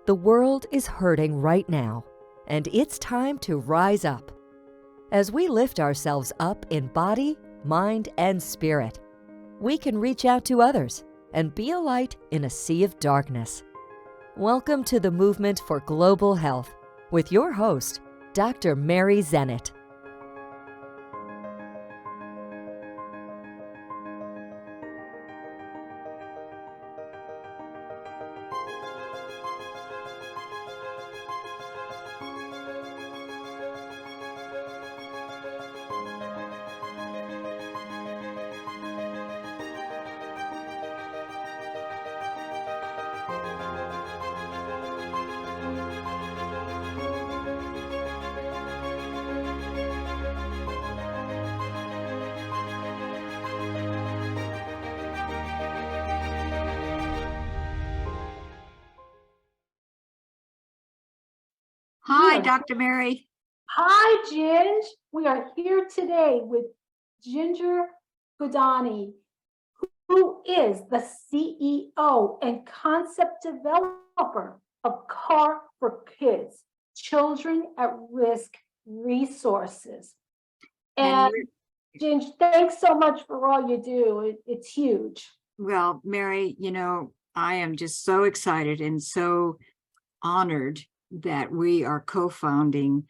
The world is hurting right now, and it's time to rise up. As we lift ourselves up in body, mind, and spirit, we can reach out to others and be a light in a sea of darkness. Welcome to the Movement for Global Health with your host, Dr. Mary Zennett. Hi, Dr. Mary. Hi, Ginge. We are here today with Ginge Guadagni, who is the CEO and concept developer of CARR for Kids, Children at Risk Resources. And Ginge, thanks so much for all you do. It's huge. Well, Mary, I am just so excited and so honored that we are co-founding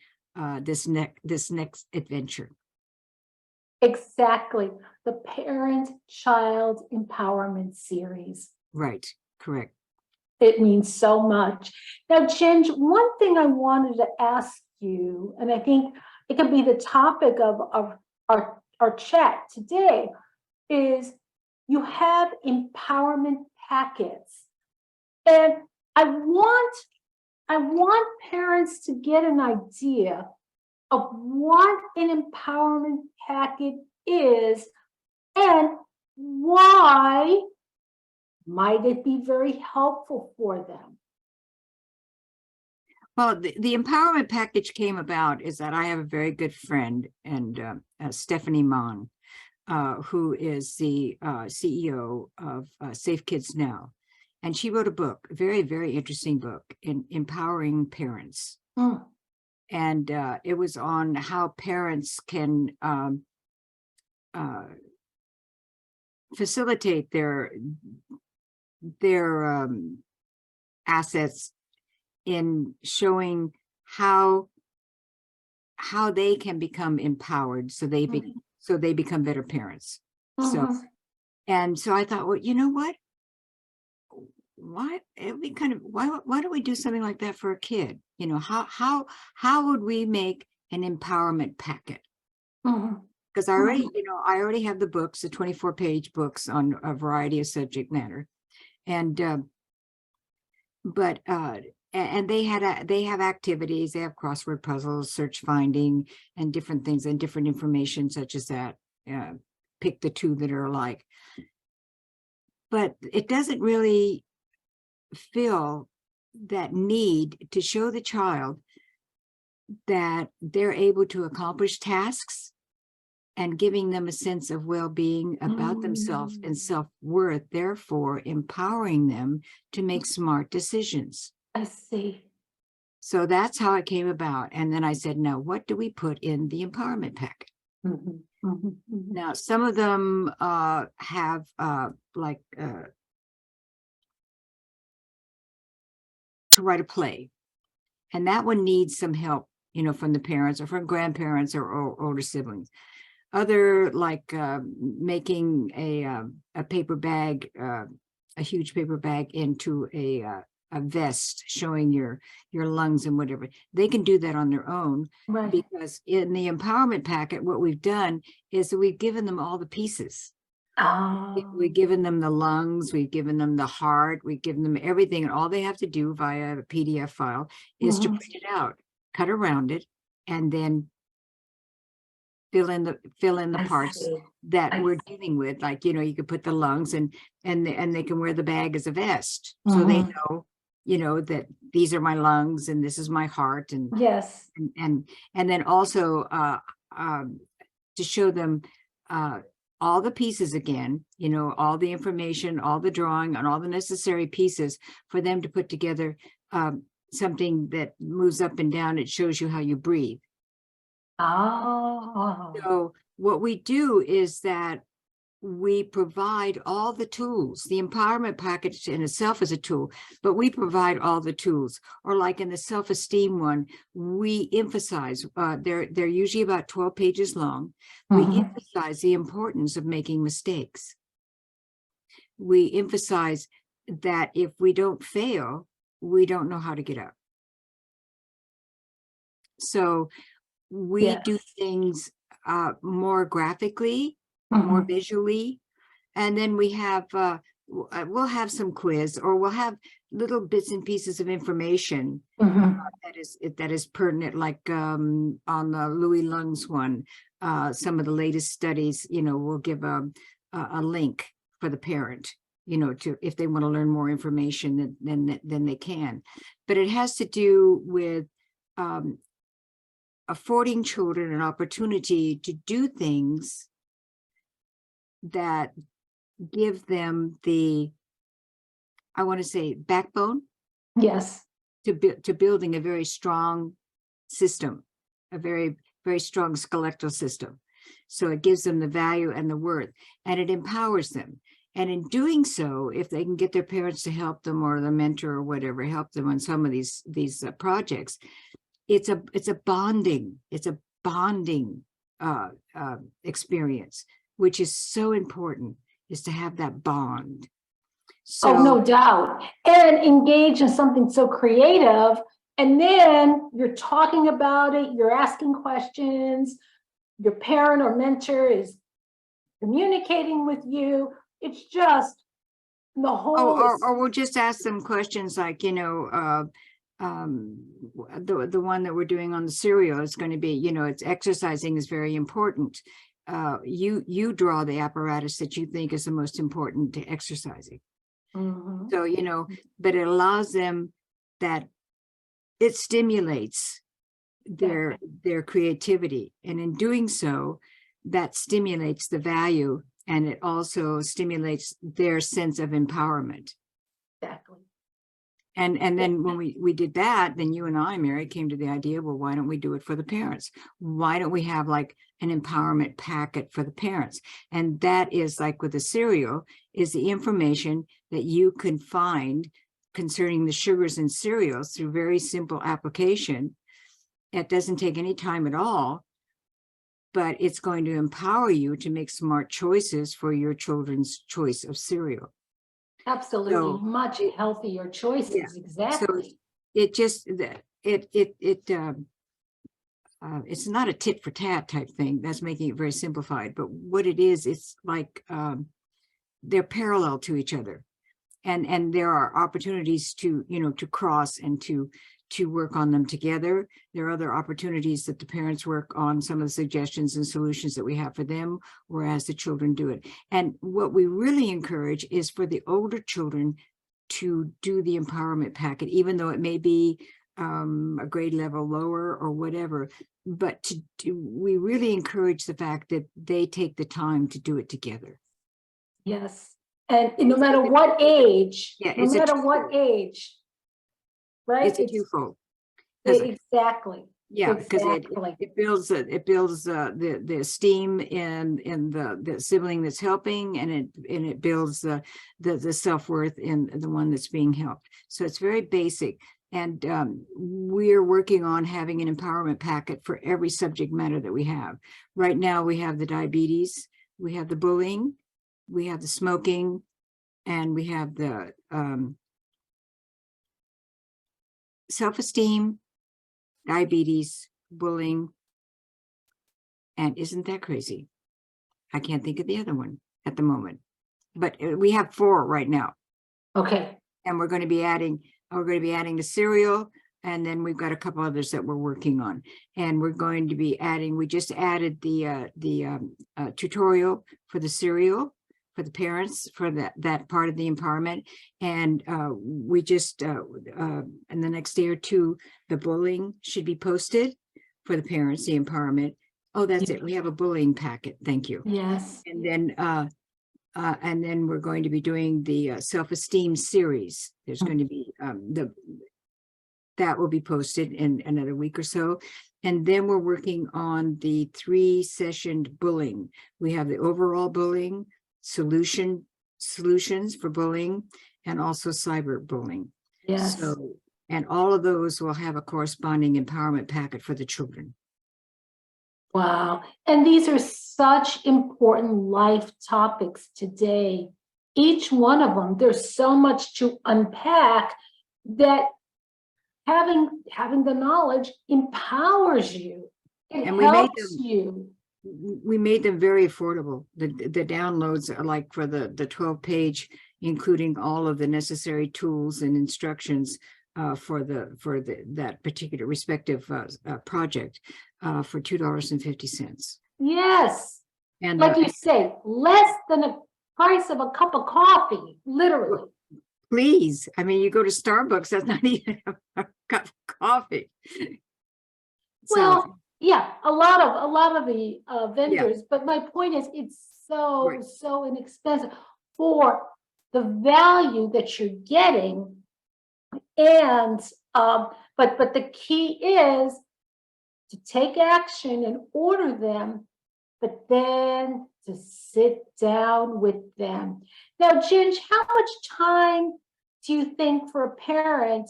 this next adventure. Exactly. The Parent-Child Empowerment Series. Right. Correct. It means so much. Now, Ginge, one thing I wanted to ask you, and I think it could be the topic of our chat today, is you have empowerment packets. And I want parents to get an idea of what an empowerment packet is and why might it be very helpful for them. Well, the empowerment package came about is that I have a very good friend, and Stephanie Mon, who is the CEO of Safe Kids Now. And she wrote a book, a very, very interesting book, in empowering parents. And it was on how parents can facilitate their assets in showing how they can become empowered, so they become better parents. So I thought, well, you know what? Why don't we do something like that for a kid? How would we make an empowerment packet? Because I already have the books, the 24-page books on a variety of subject matter, and they have activities, they have crossword puzzles, search finding, and different things, and different information such as that. Pick the two that are alike, but it doesn't really feel that need to show the child that they're able to accomplish tasks and giving them a sense of well-being about themselves and self-worth, therefore empowering them to make smart decisions. I see. So that's how it came about. And then I said, now, what do we put in the empowerment packet? Now, some of them have to write a play, and that one needs some help, from the parents or from grandparents or older siblings. Other, like making a paper bag, a huge paper bag, into a vest showing your lungs and whatever. They can do that on their own, right? Because in the empowerment packet, what we've done is that we've given them all the pieces. We've given them the lungs, we've given them the heart, we've given them everything, and all they have to do via a PDF file is to print it out, cut around it, and then fill in the parts that we're dealing with. Like, you could put the lungs, and they can wear the bag as a vest, so they know, that these are my lungs and this is my heart, and yes, and then also to show them all the pieces again, all the information, all the drawing, and all the necessary pieces for them to put together something that moves up and down. It shows you how you breathe. Oh. So what we do is that we provide all the tools. The empowerment package in itself is a tool, but we provide all the tools. Or like in the self-esteem one, we emphasize, they're usually about 12 pages long. We emphasize the importance of making mistakes. We emphasize that if we don't fail, we don't know how to get up. So we do things more graphically, more visually, and then we have we'll have some quiz, or we'll have little bits and pieces of information that is pertinent, like on the Louis Lung's one, some of the latest studies, we'll give a link for the parent, to, if they want to learn more information, then they can. But it has to do with affording children an opportunity to do things that give them the, I want to say, backbone. Yes. To building a very strong system, a very, very strong skeletal system. So it gives them the value and the worth, and it empowers them. And in doing so, if they can get their parents to help them, or the mentor or whatever, help them on some of these projects, it's a bonding experience, which is so important, is to have that bond. So, oh, no doubt. And engage in something so creative. And then you're talking about it, you're asking questions, your parent or mentor is communicating with you. It's just the whole. Or we'll just ask them questions like, the one that we're doing on the cereal is going to be, it's exercising is very important. You draw the apparatus that you think is the most important to exercising. So, but it allows them, that it stimulates their creativity. And in doing so, that stimulates the value, and it also stimulates their sense of empowerment. Exactly. And then when we did that, then you and I, Mary, came to the idea, well, why don't we do it for the parents? Why don't we have like an empowerment packet for the parents? And that is like with the cereal, is the information that you can find concerning the sugars in cereals through very simple application. It doesn't take any time at all, but it's going to empower you to make smart choices for your children's choice of cereal. Absolutely, so, much healthier choices. Yeah. Exactly. So it just it's not a tit for tat type thing. That's making it very simplified. But what it is, it's like they're parallel to each other, and there are opportunities to to cross and to work on them together. There are other opportunities that the parents work on some of the suggestions and solutions that we have for them, whereas the children do it. And what we really encourage is for the older children to do the empowerment packet, even though it may be a grade level lower or whatever, but we really encourage the fact that they take the time to do it together. Yes. And no matter what age, no matter what age, right? It's a twofold. Exactly. Yeah, because it builds the esteem in the sibling that's helping, and it builds the self-worth in the one that's being helped. So it's very basic, and we're working on having an empowerment packet for every subject matter that we have. Right now we have the diabetes, we have the bullying, we have the smoking, and we have the self-esteem, diabetes, bullying, and isn't that crazy? I can't think of the other one at the moment, but we have 4 right now. Okay. And we're going to be adding the cereal, and then we've got a couple others that we're working on, and we're going to be adding. We just added the tutorial for the cereal for the parents for that part of the empowerment, and we just in the next day or two, the bullying should be posted for the parents, the empowerment. Oh, that's it. We have a bullying packet. Thank you. Yes. And then we're going to be doing the self-esteem series. There's going to be that will be posted in another week or so. And then we're working on the 3-sessioned bullying. We have the overall bullying, solutions for bullying, and also cyber bullying. Yes. So, and all of those will have a corresponding empowerment packet for the children. Wow. And these are such important life topics today. Each one of them, there's so much to unpack that having the knowledge empowers you. It And helps you. we made them very affordable. The downloads are like for the 12-page, including all of the necessary tools and instructions for that particular respective project for $2.50. Yes. And Like you say, less than the price of a cup of coffee, literally. please, I mean, you go to Starbucks, that's not even a cup of coffee. Well, yeah, a lot of the vendors, but my point is, it's so inexpensive for the value that you're getting. And but the key is to take action and order them, but then to sit down with them. Now, Ginge, how much time do you think for a parent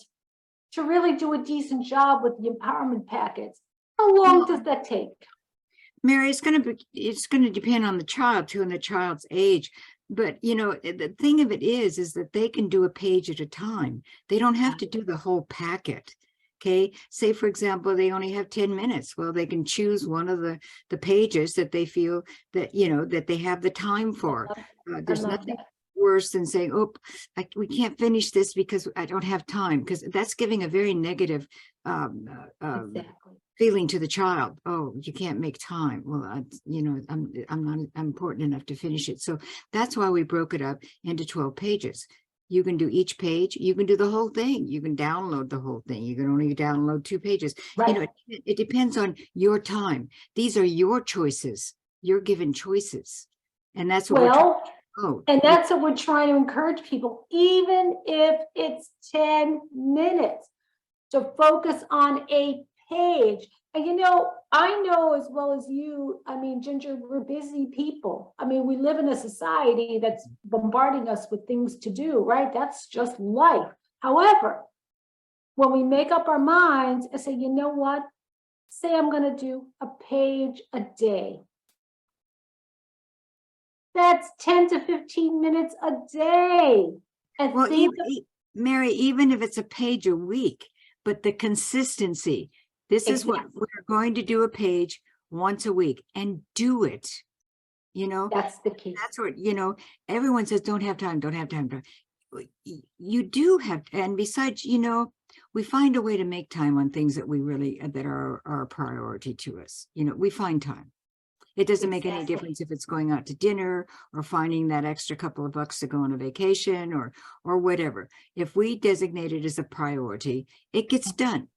to really do a decent job with the empowerment packets? How long does that take? Mary, it's going to depend on the child too, and the child's age. But you know, the thing of it is that they can do a page at a time. They don't have to do the whole packet. Okay, say for example, they only have 10 minutes. Well, they can choose one of the pages that they feel that, you know, that they have the time for. There's nothing worse than saying, oh, we can't finish this because I don't have time, because that's giving a very negative feeling to the child. Oh, you can't make time. Well, you know, I'm not important enough to finish it. So that's why we broke it up into 12 pages. You can do each page. You can do the whole thing. You can download the whole thing. You can only download 2 pages. Right. You know, it depends on your time. These are your choices. You're given choices. And that's what we're trying to promote. And that's what we're trying to encourage people, even if it's 10 minutes, to focus on a page. And you know, I know as well as you, I mean, Ginger, we're busy people. I mean, we live in a society that's bombarding us with things to do, right? That's just life. However, when we make up our minds and say, you know what, say I'm going to do a page a day. That's 10 to 15 minutes a day. And well, Mary, even if it's a page a week, but the consistency, this is what we're going to do, a page once a week, and do it. You know, that's the key. That's what, you know, everyone says, don't have time. You do have, and besides, you know, we find a way to make time on things that we really, that are a priority to us. You know, we find time. It doesn't make any difference if it's going out to dinner or finding that extra couple of bucks to go on a vacation or whatever. If we designate it as a priority, it gets done.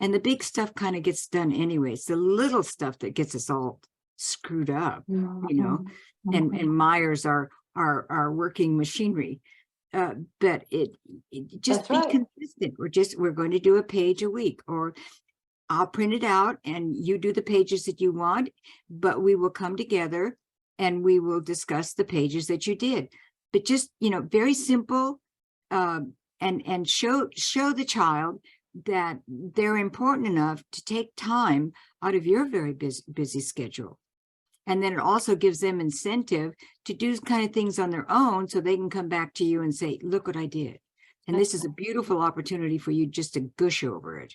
And the big stuff kind of gets done anyway. It's the little stuff that gets us all screwed up, you know, and Myers are working machinery. But it just be consistent. We're going to do a page a week, or I'll print it out and you do the pages that you want, but we will come together and we will discuss the pages that you did. But just, you know, very simple, and show the child that they're important enough to take time out of your very busy schedule. And then it also gives them incentive to do kind of things on their own, so they can come back to you and say, look what I did. And this is a beautiful opportunity for you just to gush over it.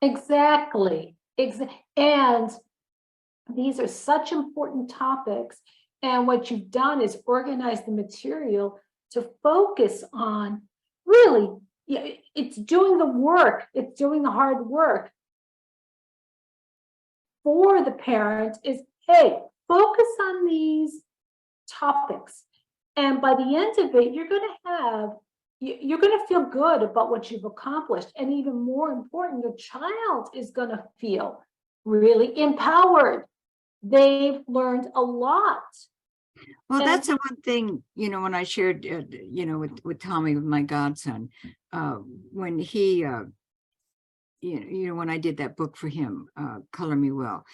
Exactly. And these are such important topics. And what you've done is organize the material to focus on really, it's doing the work, it's doing the hard work for the parent is, hey, focus on these topics. And by the end of it, you're going to feel good about what you've accomplished. And even more important, your child is going to feel really empowered. They've learned a lot. Well, And- that's the one thing, when I shared, with Tommy, with my godson, when he, when I did that book for him, Color Me Well,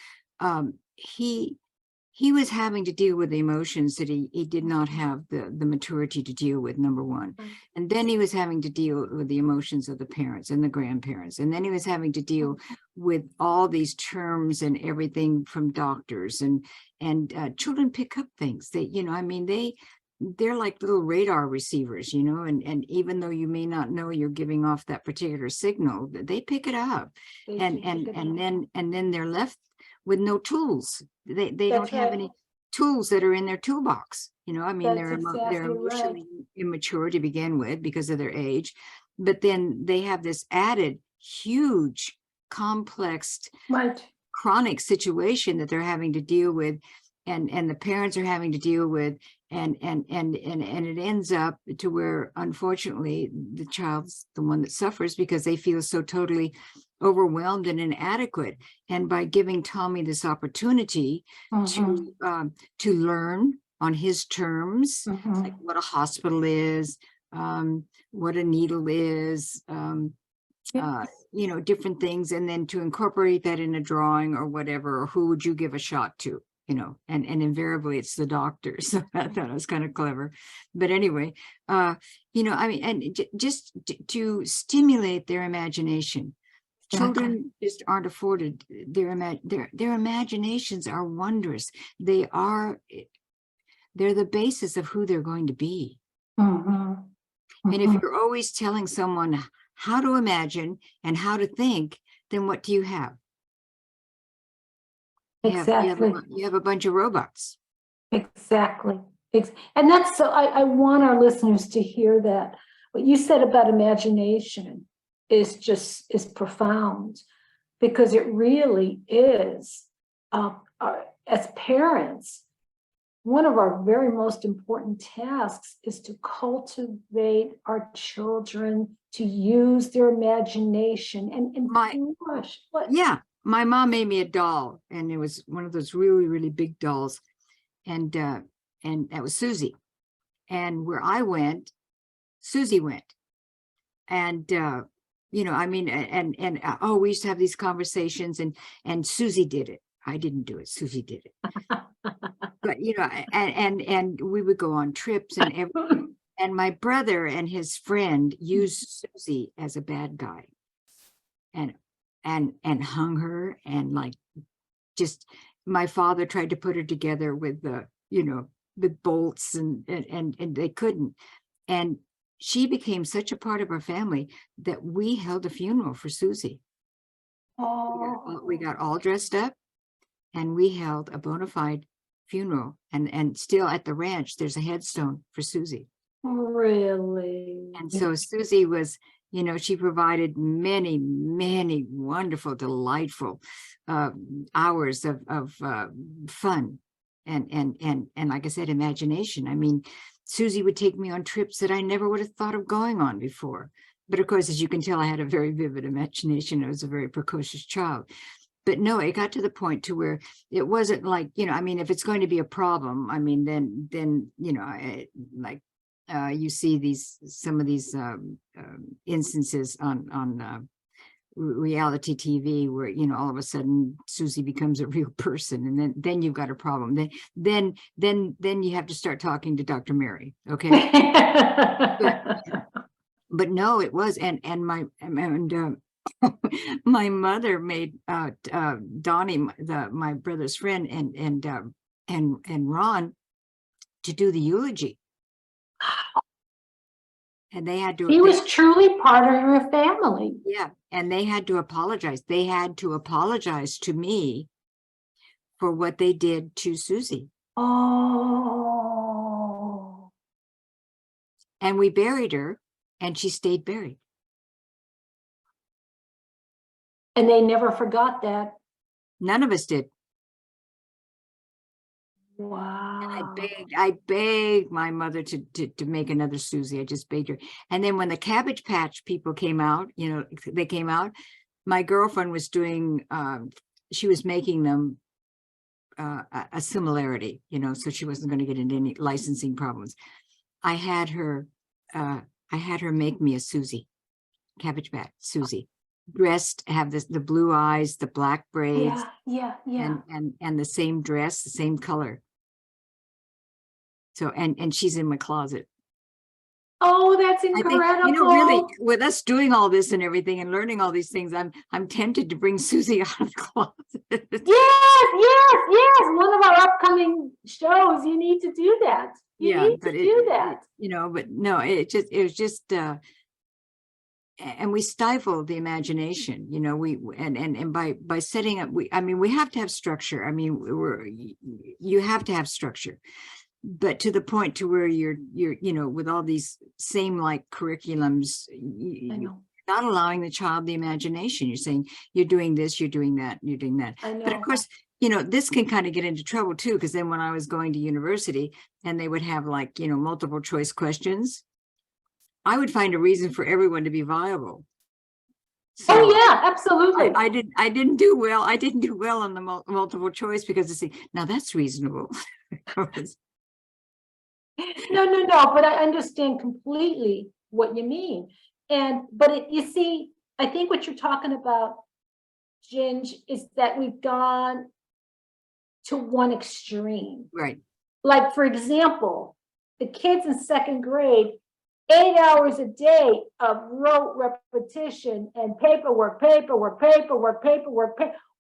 he was having to deal with the emotions that he did not have the maturity to deal with, number one. And then he was having to deal with the emotions of the parents and the grandparents. And then he was having to deal with all these terms and everything from doctors, and children pick up things. They're like little radar receivers, and even though you may not know you're giving off that particular signal, they pick it up. And then they're left with no tools. They don't have any tools that are in their toolbox. They're emotionally immature to begin with because of their age, but then they have this added huge, complex, chronic situation that they're having to deal with, and the parents are having to deal with, and it ends up to where, unfortunately, the child's the one that suffers because they feel so totally overwhelmed and inadequate. And by giving Tommy this opportunity to learn on his terms, like what a hospital is, what a needle is, different things, and then to incorporate that in a drawing or whatever, or who would you give a shot to? And invariably it's the doctor. So I thought it was kind of clever. But anyway, just to stimulate their imagination. Children just aren't afforded their imaginations are wondrous. They're the basis of who they're going to be. And if you're always telling someone how to imagine and how to think, then what do you have? Exactly. You have a bunch of robots. Exactly. And that's so I want our listeners to hear that. What you said about imagination is profound, because it really is, as parents, one of our very most important tasks is to cultivate our children to use their imagination My mom made me a doll, and it was one of those really, really big dolls. And that was Susie. And where I went, Susie went. And, we used to have these conversations, and Susie did it. I didn't do it. Susie did it. But, and we would go on trips and everything. And my brother and his friend used Susie as a bad guy. And hung her, and my father tried to put her together with with bolts, and they couldn't. And she became such a part of our family that we held a funeral for Susie. We got all dressed up, and we held a bona fide funeral, and still at the ranch there's a headstone for Susie. Really? And so Susie was, she provided many, many wonderful, delightful hours of fun and like I said, imagination. Susie would take me on trips that I never would have thought of going on before. But of course, as you can tell, I had a very vivid imagination. I was a very precocious child. But no, it got to the point to where it wasn't like, if it's going to be a problem, then you see some of these instances on reality TV where all of a sudden Susie becomes a real person, and then you've got a problem. Then you have to start talking to Dr. Mary, okay? but no, it was, and my mother made Donnie, my brother's friend, and Ron to do the eulogy. And they had to. He was truly part of your family. Yeah, and they had to apologize. They had to apologize to me for what they did to Susie. Oh. And we buried her, and she stayed buried. And they never forgot that. None of us did. Wow. And I begged my mother to make another Susie. I just begged her. And then when the Cabbage Patch people came out, they came out. My girlfriend was doing she was making them a similarity, so she wasn't going to get into any licensing problems. I had her make me a Susie, Cabbage Patch Susie, dressed, have the blue eyes, the black braids, yeah. and the same dress, the same color. So, and she's in my closet. Oh, that's I incredible. think, really, with us doing all this and everything and learning all these things, I'm tempted to bring Susie out of the closet. Yes. One of our upcoming shows, you need to do that. You need to do that. But no, it was just, and we stifle the imagination, and by setting up, we have to have structure. You have to have structure. But to the point to where you're with all these same like curriculums, you're not allowing the child the imagination. You're saying you're doing this, you're doing that, you're doing that. But of course, this can kind of get into trouble too, because then when I was going to university and they would have like, multiple choice questions, I would find a reason for everyone to be viable. So oh yeah, absolutely. I didn't do well. I didn't do well on the multiple choice because now that's reasonable. No, but I understand completely what you mean. But you see, I think what you're talking about, Ginge, is that we've gone to one extreme. Right. Like, for example, the kids in second grade, 8 hours a day of rote repetition and paperwork.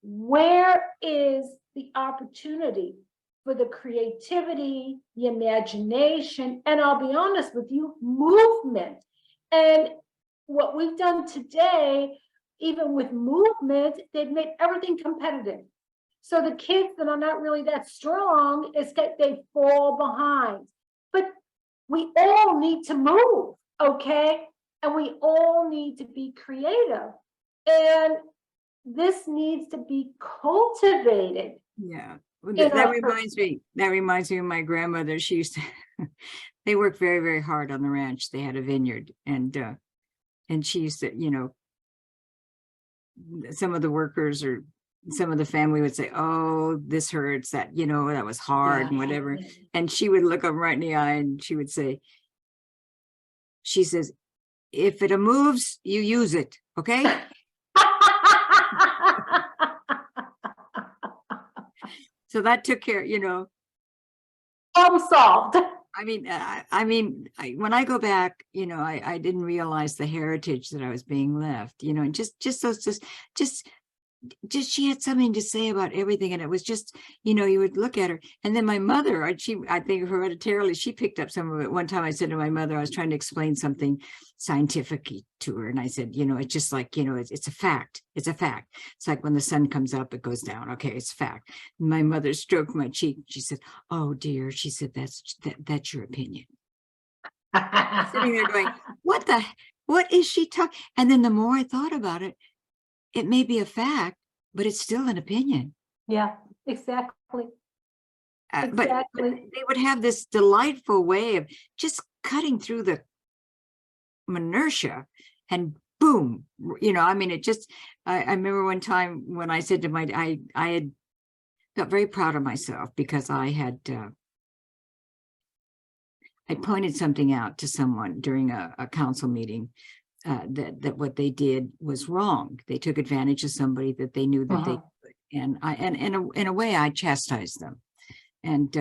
Where is the opportunity for the creativity, the imagination, and I'll be honest with you, movement? And what we've done today, even with movement, they've made everything competitive. So the kids that are not really that strong, is that they fall behind. But we all need to move, okay? And we all need to be creative. And this needs to be cultivated. Yeah. Well, that reminds me of my grandmother. She used to, they worked very, very hard on the ranch. They had a vineyard, and she used to, some of the workers or some of the family would say, oh, this hurts, that, that was hard and whatever. And she would look them right in the eye and she would say, she says, if it moves, you use it. Okay. So that took care, Problem solved. When I go back, I didn't realize the heritage that I was being left, and just she had something to say about everything. And it was just, you would look at her. And then my mother, I think hereditarily, she picked up some of it. One time I said to my mother, I was trying to explain something scientifically to her. And I said, it's just like, it's a fact. It's a fact. It's like when the sun comes up, it goes down. Okay, it's a fact. And my mother stroked my cheek. She said, oh dear. She said, that's your opinion. Sitting there going, what is she talking? And then the more I thought about it, it may be a fact, but it's still an opinion. Yeah, exactly. But they would have this delightful way of just cutting through the minutia and boom, it just, I remember one time when I said to I had felt very proud of myself because I had, I pointed something out to someone during a council meeting. That what they did was wrong. They took advantage of somebody that they knew that they could, and in a way I chastised them, and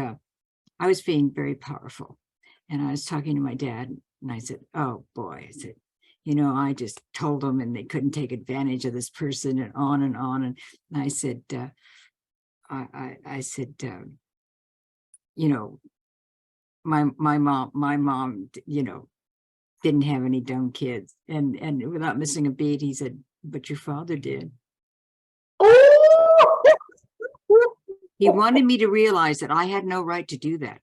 I was being very powerful. And I was talking to my dad, and I said, "Oh boy," I said, I just told them, and they couldn't take advantage of this person, and on and on. And I said, I said, my mom, didn't have any dumb kids. And without missing a beat, he said, but your father did. He wanted me to realize that I had no right to do that.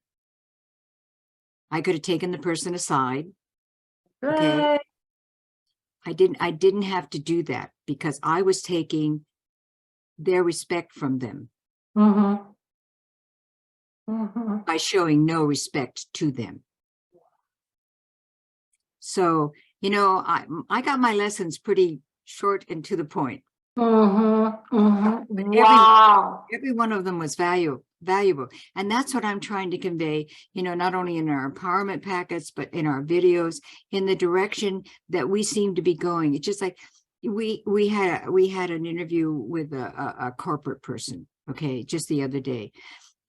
I could have taken the person aside. Okay. I didn't have to do that because I was taking their respect from them by showing no respect to them. So, I got my lessons pretty short and to the point. Mm-hmm, mm-hmm. But Wow. every one of them was valuable. And that's what I'm trying to convey, not only in our empowerment packets, but in our videos, in the direction that we seem to be going. It's just like we had an interview with a corporate person, okay, just the other day.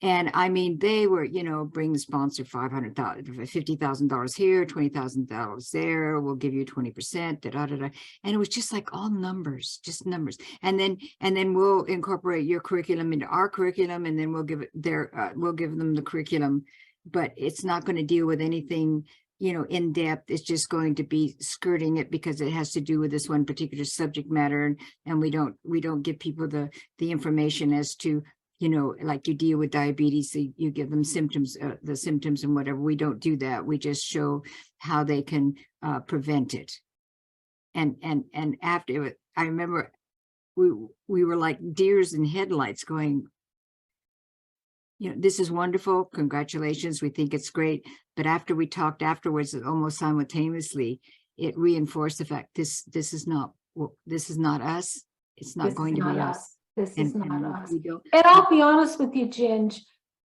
And I mean, they were, bring the sponsor $500,000, $50,000 here, $20,000 there. We'll give you 20%. Da, da, da, da. And it was just like all numbers, just numbers. And then we'll incorporate your curriculum into our curriculum, and then we'll give them the curriculum, but it's not going to deal with anything, in depth. It's just going to be skirting it because it has to do with this one particular subject matter, and we don't give people the information as to, like you deal with diabetes, so you give them symptoms, the symptoms and whatever. We don't do that. We just show how they can prevent it. And after it, I remember we were like deers in headlights going, this is wonderful. Congratulations. We think it's great. But after we talked afterwards, almost simultaneously, it reinforced the fact this is not us. It's not going to be us. This is not us. We don't. And I'll be honest with you, Ginge,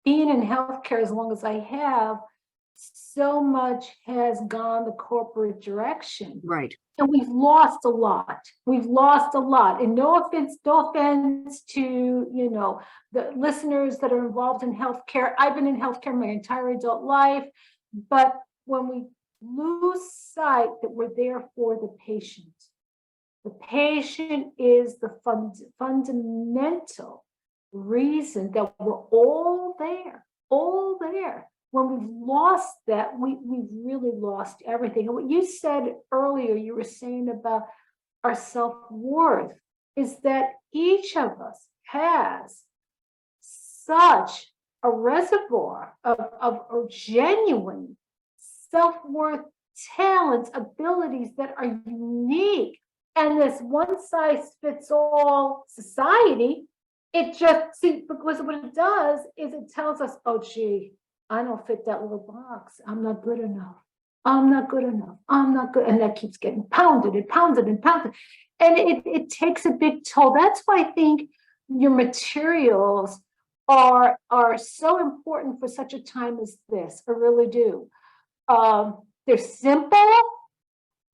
being in healthcare as long as I have, so much has gone the corporate direction. Right. And we've lost a lot. We've lost a lot. And no offense to, the listeners that are involved in healthcare. I've been in healthcare my entire adult life. But when we lose sight that we're there for the patient, the patient is the fundamental reason that we're all there. When we've lost that, we've really lost everything. And what you said earlier, you were saying about our self-worth, is that each of us has such a reservoir of genuine self-worth, talents, abilities that are unique. And this one-size-fits-all society, because what it does is it tells us, oh, gee, I don't fit that little box. I'm not good enough. I'm not good. And that keeps getting pounded and pounded and pounded. And it takes a big toll. That's why I think your materials are so important for such a time as this. I really do. They're simple.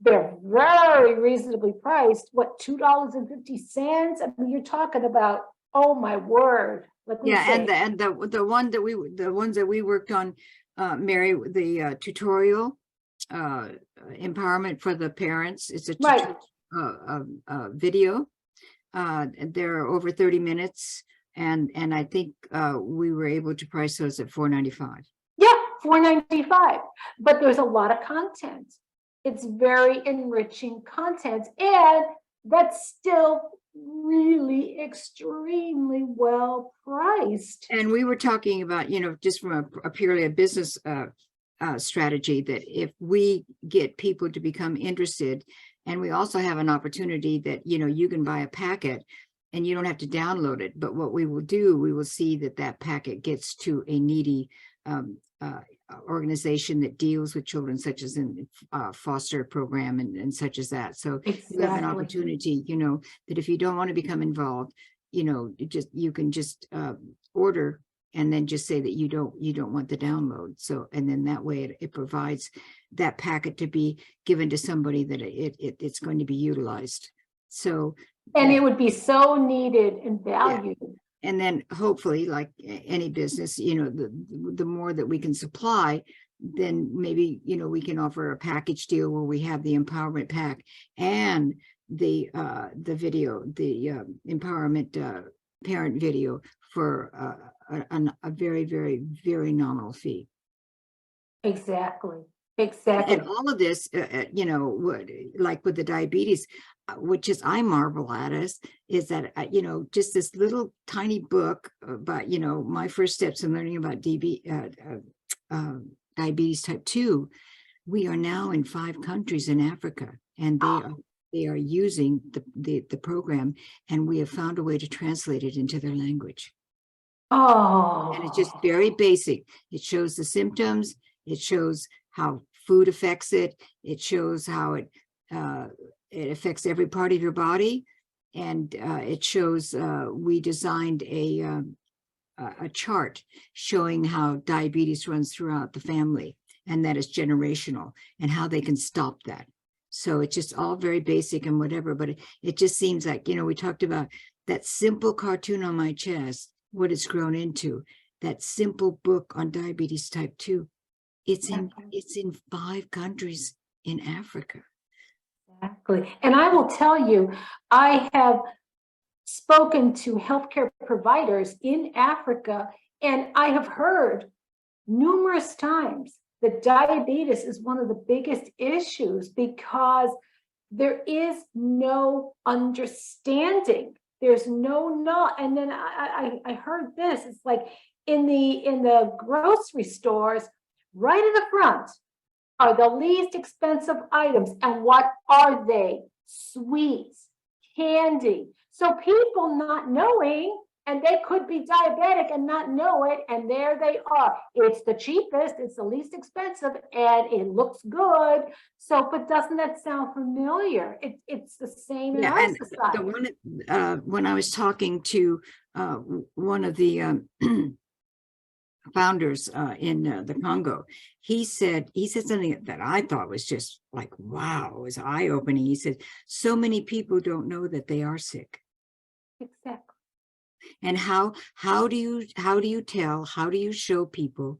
They're very reasonably priced. What, $2.50? I mean, you're talking about, oh my word. And the ones that we worked on, Mary, the tutorial empowerment for the parents. It's a video. They're over 30 minutes, and I think we were able to price those at $4.95. Yeah, $4.95. But there's a lot of content. It's very enriching content, and that's still really extremely well priced. And we were talking about, just from a purely a business strategy, that if we get people to become interested, and we also have an opportunity that, you can buy a packet and you don't have to download it. But what we will do, we will see that packet gets to a needy organization that deals with children, such as in foster program and such as that. So exactly. You have an opportunity, that if you don't want to become involved, you can just order and then just say that you don't want the download. So, and then that way it provides that packet to be given to somebody that it's going to be utilized. So, and it would be so needed and valued. Yeah. And then hopefully, like any business, the more that we can supply, then maybe, we can offer a package deal where we have the empowerment pack and the video, the empowerment parent video for a very, very, very nominal fee. Exactly. And all of this, would, like with the diabetes, which is I marvel at is that, just this little tiny book about, my first steps in learning about diabetes type 2. We are now in 5 countries in Africa, and they are using the program, and we have found a way to translate it into their language. Oh. And it's just very basic. It shows the symptoms. It shows how food affects it. It shows how it affects every part of your body. it shows, we designed a chart showing how diabetes runs throughout the family, and that is generational, and how they can stop that. So it's just all very basic and whatever, but it just seems like, we talked about that simple cartoon on my chest, what it's grown into, that simple book on diabetes type 2. It's in 5 countries in Africa. Exactly. And I will tell you, I have spoken to healthcare providers in Africa, and I have heard numerous times that diabetes is one of the biggest issues because there is no understanding. There's no, and then I heard this. It's like in the grocery stores, right in the front are the least expensive items. And what are they? Sweets, candy. So people not knowing, and they could be diabetic and not know it, and there they are. It's the cheapest, it's the least expensive, and it looks good. So, but doesn't that sound familiar? It's the same in our society. When I was talking to one of the founders in the Congo, he said something that I thought was just like, wow, it was eye-opening. He said, so many people don't know that they are sick. Exactly. And how do you show people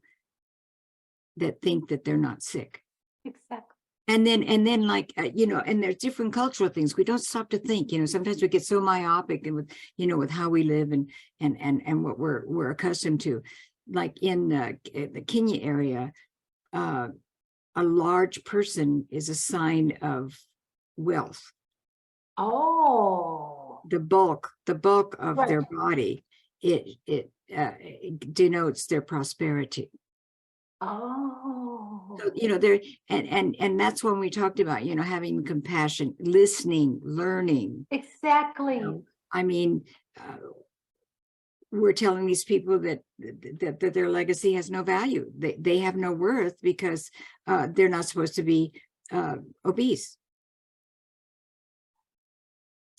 that think that they're not sick? Exactly. And then like, and there's different cultural things. We don't stop to think, sometimes we get so myopic and with how we live and what we're accustomed to. Like in the Kenya area, a large person is a sign of wealth. Oh. The bulk of Right. their body, it denotes their prosperity. Oh. So, there, and that's when we talked about, having compassion, listening, learning. Exactly. I mean, we're telling these people that their legacy has no value. They have no worth because they're not supposed to be obese.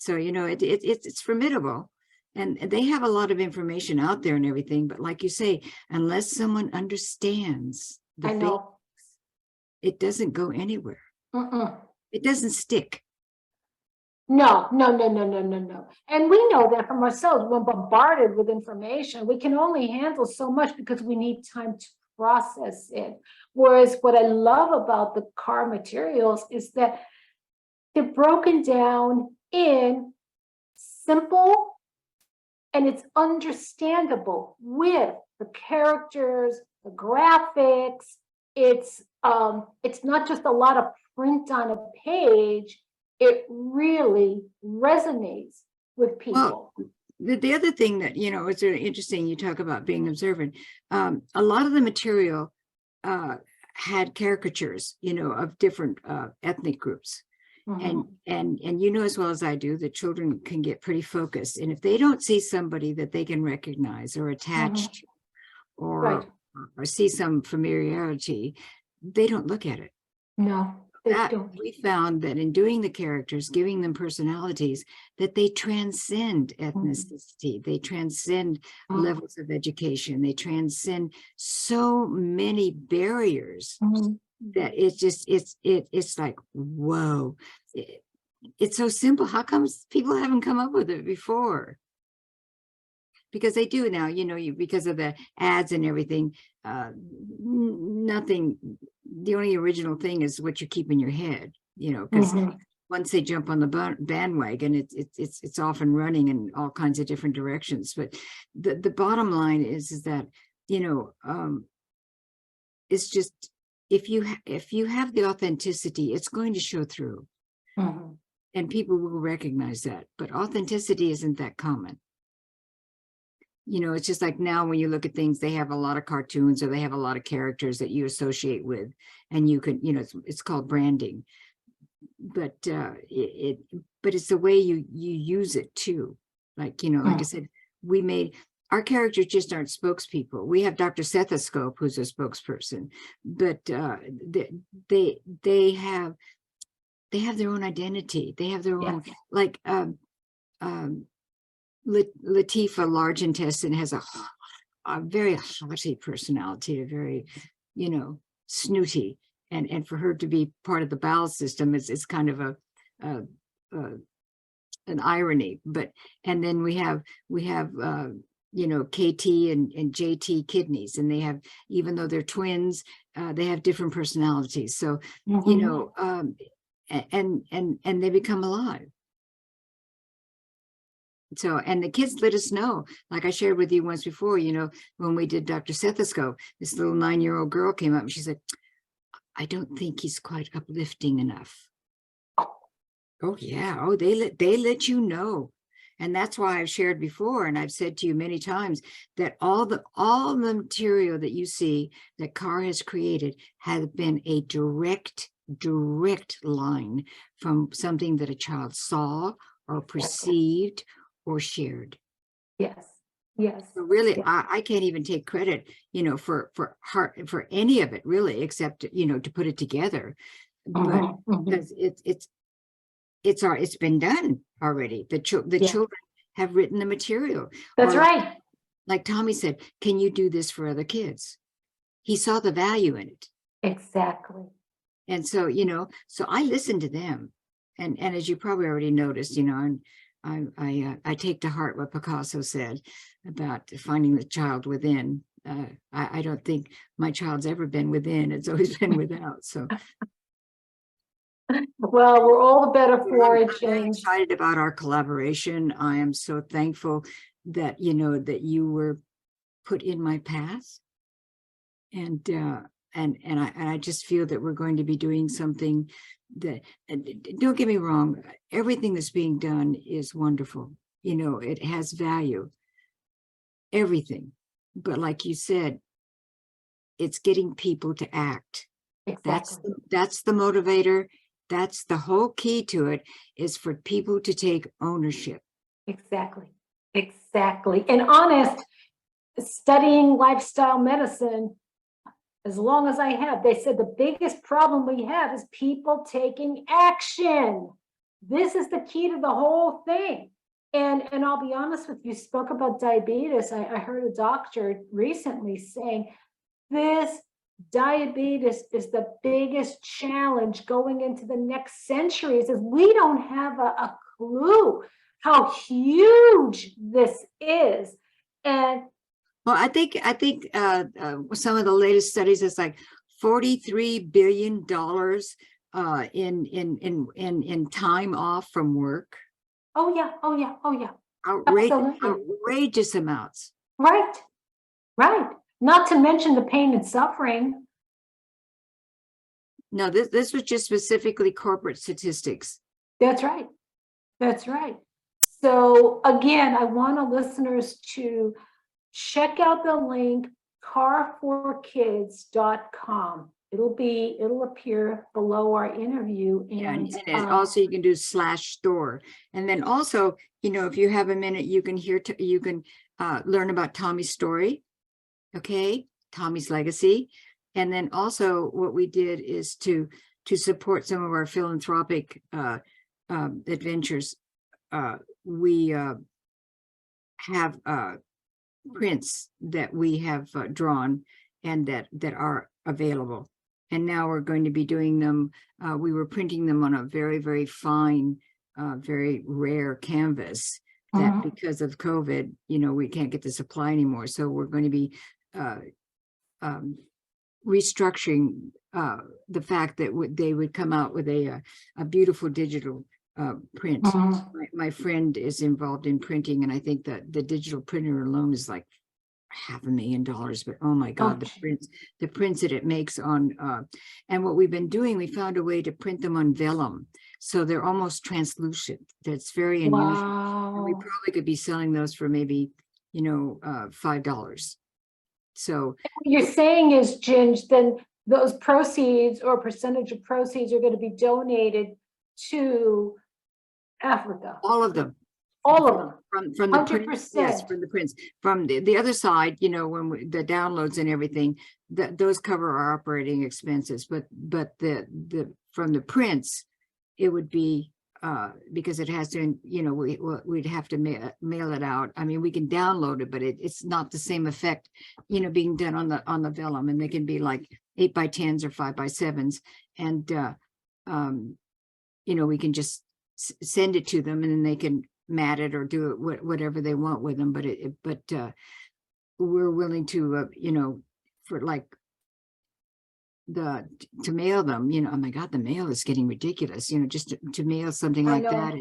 So, it's formidable, and they have a lot of information out there and everything. But like you say, unless someone understands the basics, it doesn't go anywhere. It doesn't stick. No. And we know that from ourselves. We're bombarded with information. We can only handle so much because we need time to process it. Whereas what I love about the CARR materials is that they're broken down in simple, and it's understandable with the characters, the graphics. It's not just a lot of print on a page. It really resonates with people. Well, the other thing that, it's really interesting, you talk about being observant. A lot of the material had caricatures, of different ethnic groups. And as well as I do, the children can get pretty focused. And if they don't see somebody that they can recognize or attach to, or see some familiarity, they don't look at it. No, they don't. We found that in doing the characters, giving them personalities, that they transcend ethnicity, they transcend levels of education, they transcend so many barriers. That it's like, whoa, it's so simple. How come people haven't come up with it before? Because they do now, because of the ads and everything. Nothing, the only original thing is what you keep in your head, because once they jump on the bandwagon, it's off and running in all kinds of different directions. But the bottom line is that, it's just, if you have the authenticity, it's going to show through, and people will recognize that. But authenticity isn't that common. It's just like now when you look at things, they have a lot of cartoons, or they have a lot of characters that you associate with, and you can, it's called branding. But it's the way you use it too. Like, like I said, our characters just aren't spokespeople. We have Dr. Stethoscope, who's a spokesperson, but they have their own identity. They have their own, like Latifa, large intestine, has a very haughty personality, a very, snooty, and for her to be part of the bowel system is kind of a an irony. But and then we have KT and JT kidneys, and they have, even though they're twins, they have different personalities. So and they become alive. So, and the kids let us know, like I shared with you once before, when we did Dr. Stethoscope, this little 9-year-old girl came up and she said, I don't think he's quite uplifting enough. Oh yeah. Oh, they let you know. And that's why I've shared before, and I've said to you many times, that all the material that you see that CARR has created has been a direct line from something that a child saw or perceived or shared. Yes. So really, yes. I can't even take credit, for any of it, really, except to put it together. But because it's been done already. The children have written the material. That's right. Like Tommy said, can you do this for other kids? He saw the value in it. Exactly. And so, so I listen to them. And as you probably already noticed, and I take to heart what Picasso said about finding the child within. I don't think my child's ever been within. It's always been without. So, well, we're all the better for it. I'm excited about our collaboration. I am so thankful that that you were put in my path, and I just feel that we're going to be doing something that, don't get me wrong, everything that's being done is wonderful. It has value, everything. But like you said, it's getting people to act. Exactly. That's the motivator. That's the whole key to it, is for people to take ownership. Exactly. And honest, studying lifestyle medicine, as long as I have, they said the biggest problem we have is people taking action. This is the key to the whole thing. And I'll be honest with you, spoke about diabetes. I heard a doctor recently saying this diabetes is the biggest challenge going into the next century. Is we don't have a clue how huge this is. And well, I think some of the latest studies, it's like $43 billion in time off from work. Oh yeah. Outrageous amounts. Right. Not to mention the pain and suffering. No, this was just specifically corporate statistics. That's right. So again, I want our listeners to check out the link, carforkids.com. It'll appear below our interview. And also you can do /store. And then also, if you have a minute, you can learn about Tommy's story. Okay. Tommy's legacy. And then also what we did is to support some of our philanthropic adventures. We have prints that we have drawn and that are available. And now we're going to be doing them. We were printing them on a very, very fine, very rare canvas that because of COVID, we can't get the supply anymore. So we're going to be restructuring the fact that they would come out with a beautiful digital print. My friend is involved in printing, and I think that the digital printer alone is like $500,000. But oh my God, the prints that it makes on and what we've been doing, we found a way to print them on vellum, so they're almost translucent. That's very unusual. Wow. And we probably could be selling those for maybe $5. So what you're saying is, Ginge, then those proceeds or percentage of proceeds are going to be donated to Africa. all of them. From the prints, yes, from the prints. From the other side, when the downloads and everything, those cover our operating expenses. But the from the prints, it would be because it has to, we'd have to mail it out. I mean, we can download it, but it's not the same effect, being done on the vellum, and they can be like 8x10s or 5x7s. And, we can just send it to them, and then they can mat it or do it whatever they want with them. But we're willing to, for like to mail them, oh my God, the mail is getting ridiculous, just to mail something like that.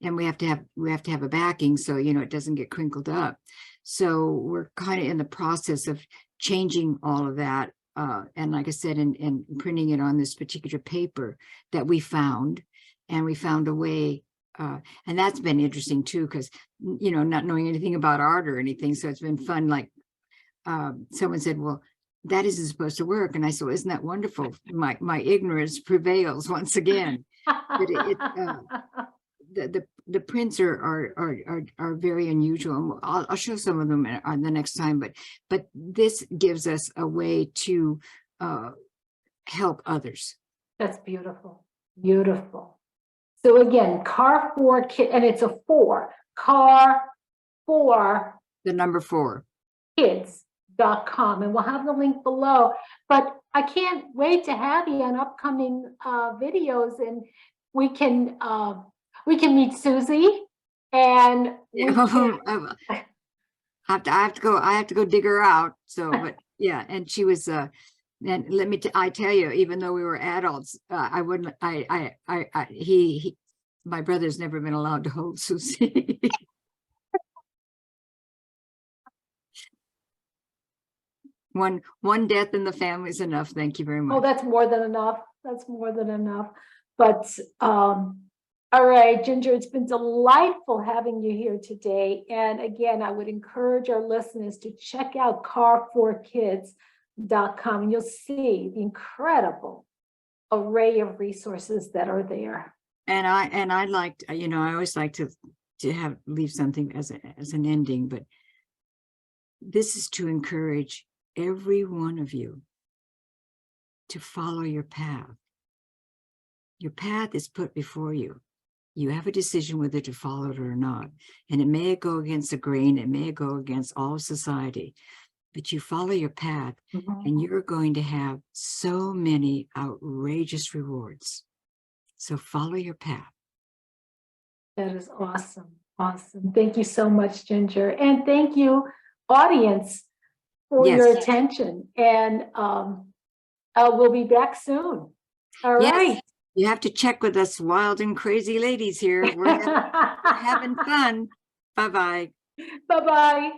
And we have to have a backing, so, it doesn't get crinkled up. So we're kind of in the process of changing all of that. And like I said, and printing it on this particular paper that we found, and we found a way. And that's been interesting too, because, not knowing anything about art or anything. So it's been fun. Like someone said, well, that isn't supposed to work. And I said, well, isn't that wonderful? My ignorance prevails once again. But the prints are very unusual. I'll show some of them on the next time. But this gives us a way to help others. That's beautiful, beautiful. So again, CARR 4 kid, and it's a 4. CARR 4. The number 4. Kids.com, and we'll have the link below. But I can't wait to have you on upcoming videos, and we can meet Susie, and I have to go dig her out. So, but yeah, and she was and let me I tell you, even though we were adults, I wouldn't. My brother's never been allowed to hold Susie. One death in the family is enough. Thank you very much. Oh, that's more than enough. That's more than enough. But all right, Ginger, it's been delightful having you here today. And again, I would encourage our listeners to check out CARR4Kids.com, and you'll see the incredible array of resources that are there. And I liked, I always like to leave something as an ending, but this is to encourage every one of you to follow your path. Your path is put before you. You have a decision whether to follow it or not. And it may go against the grain, it may go against all of society, but you follow your path, and you're going to have so many outrageous rewards. So follow your path. That is awesome. Awesome. Thank you so much, Ginger. And thank you, audience, for your attention. And we'll be back soon. All right. You have to check with us wild and crazy ladies here. We're having fun. Bye-bye. Bye-bye.